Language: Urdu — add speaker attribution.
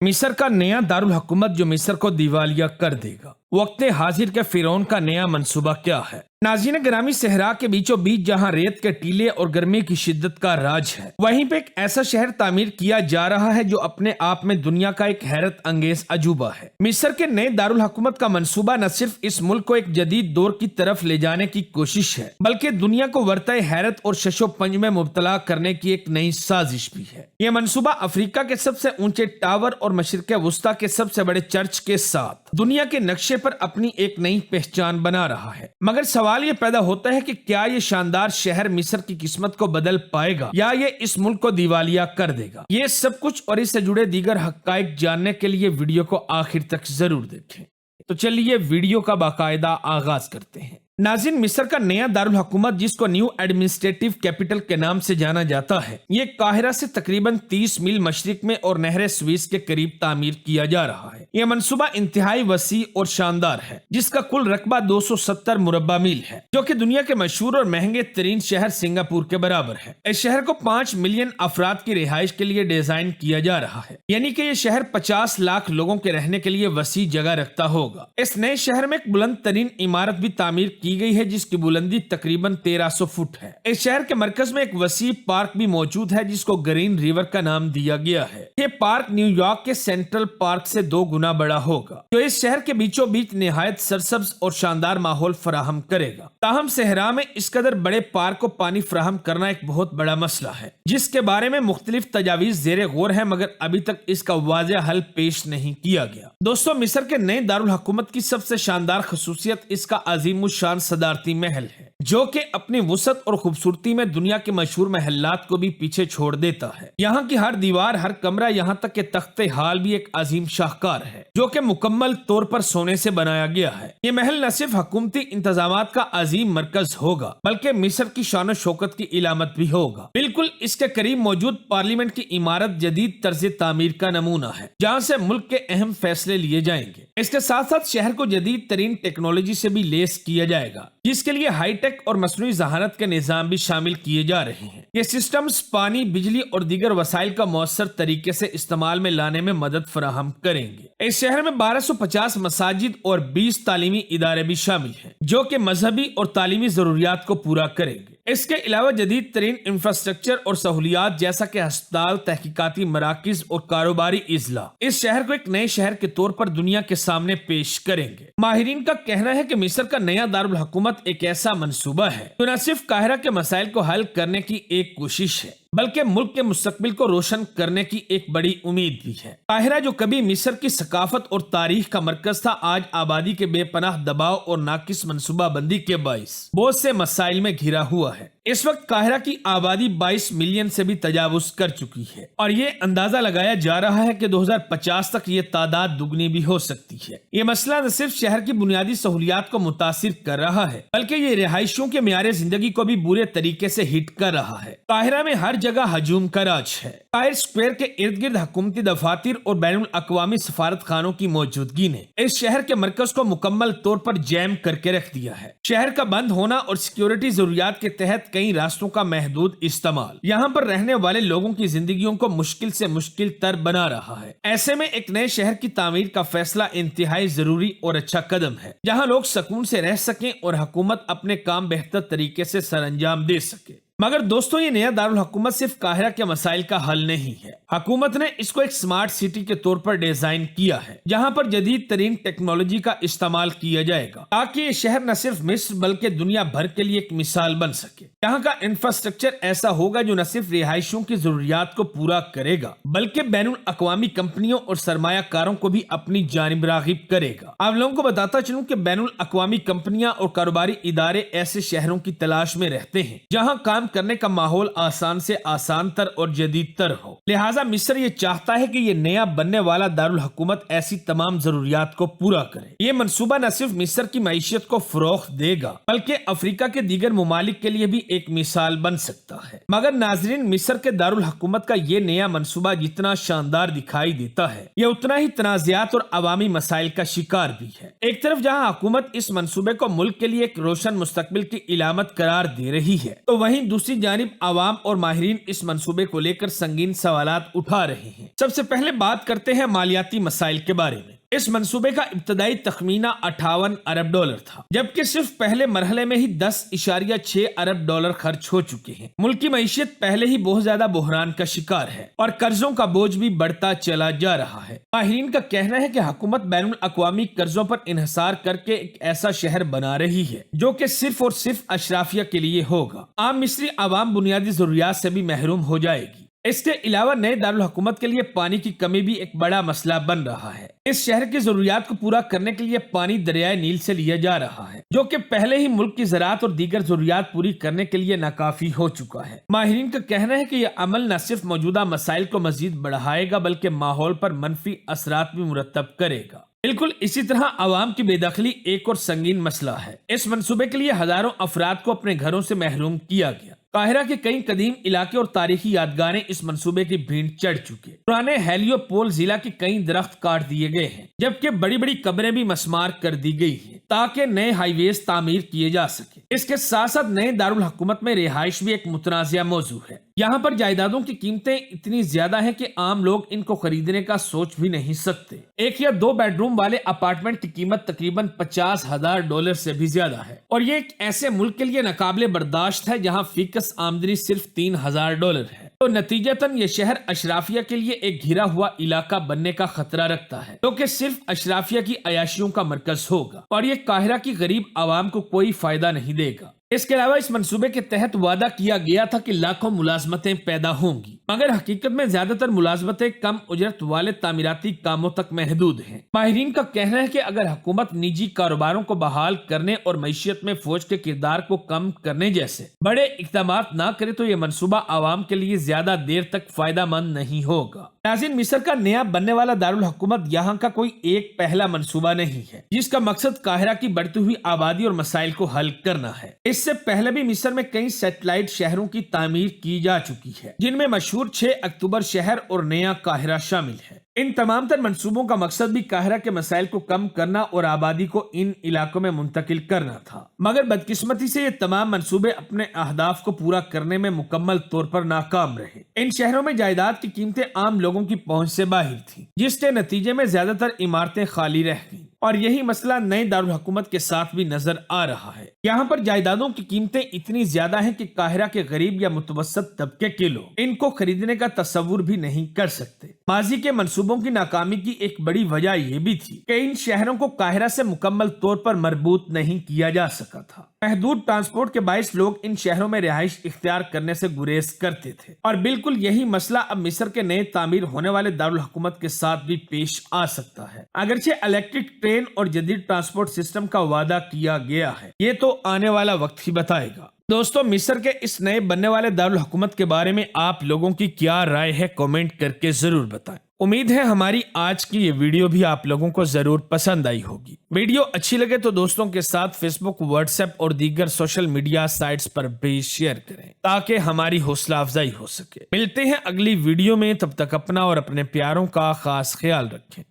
Speaker 1: مصر کا نیا دارالحکومت جو مصر کو دیوالیہ کر دے گا۔ وقت حاضر کے فرعون کا نیا منصوبہ کیا ہے؟ ناظرین گرامی، صحرا کے بیچوں بیچ جہاں ریت کے ٹیلے اور گرمی کی شدت کا راج ہے، وہیں پہ ایک ایسا شہر تعمیر کیا جا رہا ہے جو اپنے آپ میں دنیا کا ایک حیرت انگیز عجوبہ ہے۔ مصر کے نئے دارالحکومت کا منصوبہ نہ صرف اس ملک کو ایک جدید دور کی طرف لے جانے کی کوشش ہے، بلکہ دنیا کو ورطۂ حیرت اور شش و پنج میں مبتلا کرنے کی ایک نئی سازش بھی ہے۔ یہ منصوبہ افریقہ کے سب سے اونچے ٹاور اور مشرق وسطیٰ کے سب سے بڑے چرچ کے ساتھ دنیا کے نقشے پر اپنی ایک نئی پہچان بنا رہا ہے۔ مگر سوال یہ پیدا ہوتا ہے کہ کیا یہ شاندار شہر مصر کی قسمت کو بدل پائے گا یا یہ اس ملک کو دیوالیہ کر دے گا؟ یہ سب کچھ اور اس سے جڑے دیگر حقائق جاننے کے لیے ویڈیو کو آخر تک ضرور دیکھیں۔ تو چلیے ویڈیو کا باقاعدہ آغاز کرتے ہیں۔ ناظرین، مصر کا نیا دارالحکومت جس کو نیو ایڈمنسٹریٹو کیپٹل کے نام سے جانا جاتا ہے، یہ قاہرہ سے تقریباً 30 میل مشرق میں اور نہر سویس کے قریب تعمیر کیا جا رہا ہے۔ یہ منصوبہ انتہائی وسیع اور شاندار ہے، جس کا کل رقبہ 270 مربع میل ہے، جو کہ دنیا کے مشہور اور مہنگے ترین شہر سنگاپور کے برابر ہے۔ اس شہر کو 5 ملین افراد کی رہائش کے لیے ڈیزائن کیا جا رہا ہے، یعنی کہ یہ شہر 50 لاکھ لوگوں کے رہنے کے لیے وسیع جگہ رکھتا ہوگا۔ اس نئے شہر میں ایک بلند ترین عمارت بھی تعمیر کی گئی ہے جس کی بلندی تقریباً 1300 فٹ ہے۔ اس شہر کے مرکز میں ایک وسیع پارک بھی موجود ہے جس کو گرین ریور کا نام دیا گیا ہے۔ یہ پارک نیو یارک کے سینٹرل پارک سے 2 گنا بڑا ہوگا، جو اس شہر کے بیچوں بیچ نہایت سرسبز اور شاندار ماحول فراہم کرے گا۔ تاہم صحرا میں اس قدر بڑے پارک کو پانی فراہم کرنا ایک بہت بڑا مسئلہ ہے، جس کے بارے میں مختلف تجاویز زیر غور ہیں، مگر ابھی تک اس کا واضح حل پیش نہیں کیا گیا۔ دوستو، مصر کے نئے دارالحکومت کی سب سے شاندار خصوصیت اس کا عظیم الشان صدارتی محل ہے، جو کہ اپنی وسعت اور خوبصورتی میں دنیا کے مشہور محلات کو بھی پیچھے چھوڑ دیتا ہے۔ یہاں کی ہر دیوار، ہر کمرہ، یہاں تک کہ تخت حال بھی ایک عظیم شاہکار ہے، جو کہ مکمل طور پر سونے سے بنایا گیا ہے۔ یہ محل نہ صرف حکومتی انتظامات کا عظیم مرکز ہوگا، بلکہ مصر کی شان و شوکت کی علامت بھی ہوگا۔ بالکل اس کے قریب موجود پارلیمنٹ کی عمارت جدید طرز تعمیر کا نمونہ ہے، جہاں سے ملک کے اہم فیصلے لیے جائیں گے۔ اس کے ساتھ ساتھ شہر کو جدید ترین ٹیکنالوجی سے بھی لیس کیا جائے گا، جس کے لیے ہائی ٹیک اور مصنوعی ذہانت کے نظام بھی شامل کیے جا رہے ہیں۔ یہ سسٹمز پانی، بجلی اور دیگر وسائل کا مؤثر طریقے سے استعمال میں لانے میں مدد فراہم کریں گے۔ اس شہر میں 1250 مساجد اور 20 تعلیمی ادارے بھی شامل ہیں، جو کہ مذہبی اور تعلیمی ضروریات کو پورا کریں گے۔ اس کے علاوہ جدید ترین انفراسٹرکچر اور سہولیات جیسا کہ ہسپتال، تحقیقاتی مراکز اور کاروباری اضلاع اس شہر کو ایک نئے شہر کے طور پر دنیا کے سامنے پیش کریں گے۔ ماہرین کا کہنا ہے کہ مصر کا نیا دارالحکومت ایک ایسا منصوبہ ہے جو نہ صرف قاہرہ کے مسائل کو حل کرنے کی ایک کوشش ہے، بلکہ ملک کے مستقبل کو روشن کرنے کی ایک بڑی امید بھی ہے۔ قاہرہ جو کبھی مصر کی ثقافت اور تاریخ کا مرکز تھا، آج آبادی کے بے پناہ دباؤ اور ناقص منصوبہ بندی کے باعث بہت سے مسائل میں گھرا ہوا ہے۔ اس وقت قاہرہ کی آبادی 22 ملین سے بھی تجاوز کر چکی ہے، اور یہ اندازہ لگایا جا رہا ہے کہ 2050 تک یہ تعداد دگنی بھی ہو سکتی ہے۔ یہ مسئلہ نہ صرف شہر کی بنیادی سہولیات کو متاثر کر رہا ہے، بلکہ یہ رہائشیوں کے معیار زندگی کو بھی برے طریقے سے ہٹ کر رہا ہے۔ قاہرہ میں ہر جگہ ہجوم کا راج ہے۔ قاہرہ اسکوائر کے ارد گرد حکومتی دفاتر اور بین الاقوامی سفارت خانوں کی موجودگی نے اس شہر کے مرکز کو مکمل طور پر جیم کر کے رکھ دیا ہے۔ شہر کا بند ہونا اور سیکیورٹی ضروریات کے تحت کئی راستوں کا محدود استعمال یہاں پر رہنے والے لوگوں کی زندگیوں کو مشکل سے مشکل تر بنا رہا ہے۔ ایسے میں ایک نئے شہر کی تعمیر کا فیصلہ انتہائی ضروری اور اچھا قدم ہے، جہاں لوگ سکون سے رہ سکیں اور حکومت اپنے کام بہتر طریقے سے سر انجام دے سکے۔ مگر دوستو، یہ نیا دارالحکومت صرف قاہرہ کے مسائل کا حل نہیں ہے۔ حکومت نے اس کو ایک سمارٹ سٹی کے طور پر ڈیزائن کیا ہے، جہاں پر جدید ترین ٹیکنالوجی کا استعمال کیا جائے گا، تاکہ یہ شہر نہ صرف مصر بلکہ دنیا بھر کے لیے ایک مثال بن سکے۔ یہاں کا انفراسٹرکچر ایسا ہوگا جو نہ صرف رہائشیوں کی ضروریات کو پورا کرے گا، بلکہ بین الاقوامی کمپنیوں اور سرمایہ کاروں کو بھی اپنی جانب راغب کرے گا۔ آپ لوگوں کو بتاتا چلوں کہ بین الاقوامی کمپنیاں اور کاروباری ادارے ایسے شہروں کی تلاش میں رہتے ہیں جہاں کام کرنے کا ماحول آسان سے آسان تر اور جدید تر ہو۔ لہٰذا مصر یہ چاہتا ہے کہ یہ نیا بننے والا دارالحکومت ایسی تمام ضروریات کو پورا کرے۔ یہ منصوبہ نہ صرف مصر کی معیشت کو فروغ دے گا، بلکہ افریقہ کے دیگر ممالک کے لیے بھی ایک مثال بن سکتا ہے۔ مگر ناظرین، مصر کے دارالحکومت کا یہ نیا منصوبہ جتنا شاندار دکھائی دیتا ہے، یہ اتنا ہی تنازعات اور عوامی مسائل کا شکار بھی ہے۔ ایک طرف جہاں حکومت اس منصوبے کو ملک کے لیے ایک روشن مستقبل کی علامت قرار دے رہی ہے، تو وہیں دوسری جانب عوام اور ماہرین اس منصوبے کو لے کر سنگین سوالات اٹھا رہے ہیں۔ سب سے پہلے بات کرتے ہیں مالیاتی مسائل کے بارے میں۔ اس منصوبے کا ابتدائی تخمینہ 58 ارب ڈالر تھا، جبکہ صرف پہلے مرحلے میں ہی 10.6 ارب ڈالر خرچ ہو چکے ہیں۔ ملک کی معیشت پہلے ہی بہت زیادہ بحران کا شکار ہے اور قرضوں کا بوجھ بھی بڑھتا چلا جا رہا ہے۔ ماہرین کا کہنا ہے کہ حکومت بین الاقوامی قرضوں پر انحصار کر کے ایک ایسا شہر بنا رہی ہے جو کہ صرف اور صرف اشرافیہ کے لیے ہوگا۔ عام مصری عوام بنیادی ضروریات سے بھی محروم ہو جائے گی۔ اس کے علاوہ نئے دارالحکومت کے لیے پانی کی کمی بھی ایک بڑا مسئلہ بن رہا ہے۔ اس شہر کی ضروریات کو پورا کرنے کے لیے پانی دریائے نیل سے لیا جا رہا ہے، جو کہ پہلے ہی ملک کی زراعت اور دیگر ضروریات پوری کرنے کے لیے ناکافی ہو چکا ہے۔ ماہرین کا کہنا ہے کہ یہ عمل نہ صرف موجودہ مسائل کو مزید بڑھائے گا بلکہ ماحول پر منفی اثرات بھی مرتب کرے گا۔ بالکل اسی طرح عوام کی بے دخلی ایک اور سنگین مسئلہ ہے۔ اس منصوبے کے لیے ہزاروں افراد کو اپنے گھروں سے محروم کیا گیا۔ قاہرہ کے کئی قدیم علاقے اور تاریخی یادگاریں اس منصوبے کی بھینٹ چڑھ چکے۔ پرانے ہیلیو پول ضلع کے کئی درخت کاٹ دیے گئے ہیں، جبکہ بڑی بڑی قبریں بھی مسمار کر دی گئی ہیں تاکہ نئے ہائی ویز تعمیر کیے جا سکے۔ اس کے ساتھ ساتھ نئے دارالحکومت میں رہائش بھی ایک متنازعہ موضوع ہے۔ یہاں پر جائیدادوں کی قیمتیں اتنی زیادہ ہیں کہ عام لوگ ان کو خریدنے کا سوچ بھی نہیں سکتے۔ ایک یا 2 بیڈ روم والے اپارٹمنٹ کی قیمت تقریباً $50,000 سے بھی زیادہ ہے، اور یہ ایک ایسے ملک کے لیے ناقابل برداشت ہے جہاں فیکس آمدنی صرف $3,000 ہے۔ تو نتیجتاً یہ شہر اشرافیہ کے لیے ایک گھرا ہوا علاقہ بننے کا خطرہ رکھتا ہے، جو کہ صرف اشرافیہ کی عیاشیوں کا مرکز ہوگا، اور یہ قاہرہ کی غریب عوام کو کوئی فائدہ نہیں دے گا۔ اس کے علاوہ اس منصوبے کے تحت وعدہ کیا گیا تھا کہ لاکھوں ملازمتیں پیدا ہوں گی، مگر حقیقت میں زیادہ تر ملازمتیں کم اجرت والے تعمیراتی کاموں تک محدود ہیں۔ ماہرین کا کہنا ہے کہ اگر حکومت نجی کاروباروں کو بحال کرنے اور معیشت میں فوج کے کردار کو کم کرنے جیسے بڑے اقدامات نہ کرے تو یہ منصوبہ عوام کے لیے زیادہ دیر تک فائدہ مند نہیں ہوگا۔ ناظرین، مصر کا نیا بننے والا دارالحکومت یہاں کا کوئی ایک پہلا منصوبہ نہیں ہے جس کا مقصد قاہرہ کی بڑھتی ہوئی آبادی اور مسائل کو حل کرنا ہے۔ اس سے پہلے بھی مصر میں کئی سیٹلائٹ شہروں کی تعمیر کی جا چکی ہے، جن میں مشہور 6 اکتوبر شہر اور نیا قاہرہ شامل ہے۔ ان تمام تر منصوبوں کا مقصد بھی قاہرہ کے مسائل کو کم کرنا اور آبادی کو ان علاقوں میں منتقل کرنا تھا، مگر بدقسمتی سے یہ تمام منصوبے اپنے اہداف کو پورا کرنے میں مکمل طور پر ناکام رہے۔ ان شہروں میں جائیداد کی قیمتیں عام لوگوں کی پہنچ سے باہر تھیں، جس کے نتیجے میں زیادہ تر عمارتیں خالی رہ گئیں، اور یہی مسئلہ نئے دارالحکومت کے ساتھ بھی نظر آ رہا ہے۔ یہاں پر جائیدادوں کی قیمتیں اتنی زیادہ ہیں کہ قاہرہ کے غریب یا متوسط طبقے کے لوگ ان کو خریدنے کا تصور بھی نہیں کر سکتے۔ ماضی کے منصوبوں کی ناکامی کی ایک بڑی وجہ یہ بھی تھی کہ ان شہروں کو قاہرہ سے مکمل طور پر مربوط نہیں کیا جا سکا تھا۔ محدود ٹرانسپورٹ کے باعث لوگ ان شہروں میں رہائش اختیار کرنے سے گریز کرتے تھے، اور بالکل یہی مسئلہ اب مصر کے نئے تعمیر ہونے والے دارالحکومت کے ساتھ بھی پیش آ سکتا ہے۔ اگرچہ الیکٹرک ٹرین اور جدید ٹرانسپورٹ سسٹم کا وعدہ کیا گیا ہے، یہ تو آنے والا وقت ہی بتائے گا۔ دوستو، مصر کے اس نئے بننے والے دارالحکومت کے بارے میں آپ لوگوں کی کیا رائے ہے، کامنٹ کر کے ضرور بتائیں۔ امید ہے ہماری آج کی یہ ویڈیو بھی آپ لوگوں کو ضرور پسند آئی ہوگی۔ ویڈیو اچھی لگے تو دوستوں کے ساتھ فیس بک، واٹس ایپ اور دیگر سوشل میڈیا سائٹس پر بھی شیئر کریں تاکہ ہماری حوصلہ افزائی ہو سکے۔ ملتے ہیں اگلی ویڈیو میں، تب تک اپنا اور اپنے پیاروں کا خاص خیال رکھیں۔